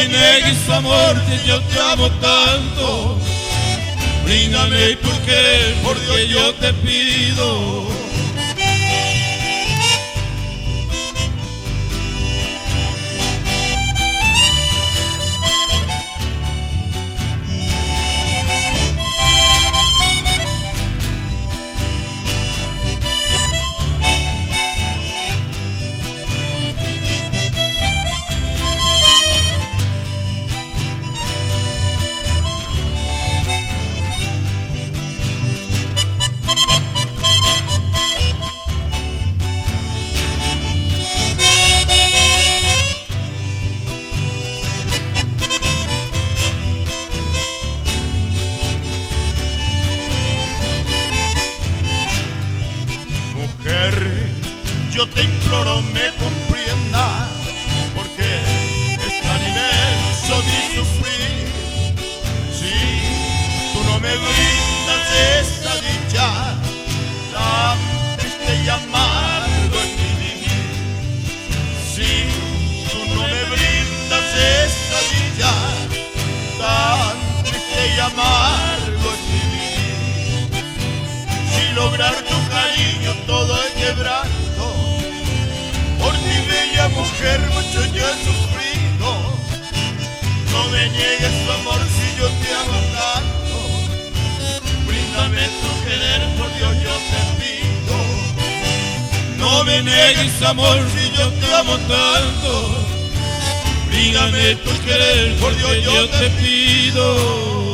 me niegues amor que yo te amo tanto. Bríndame tu querer porque yo te pido. Yo te imploro me comprendas, porque es tan inmenso mi sufrir. Si tú no me brindas esta dicha, tan triste y amargo es mi vivir. Si tú no me brindas esta dicha, tan triste y amargo es mi vivir. Si lograr tu cariño todo es quebranto, por ti bella mujer mucho yo he sufrido. No me niegues tu amor si yo te amo tanto. Bríndame tu querer, por Dios yo te pido. No me niegues amor si yo te amo tanto. Bríndame tu querer porque yo te pido.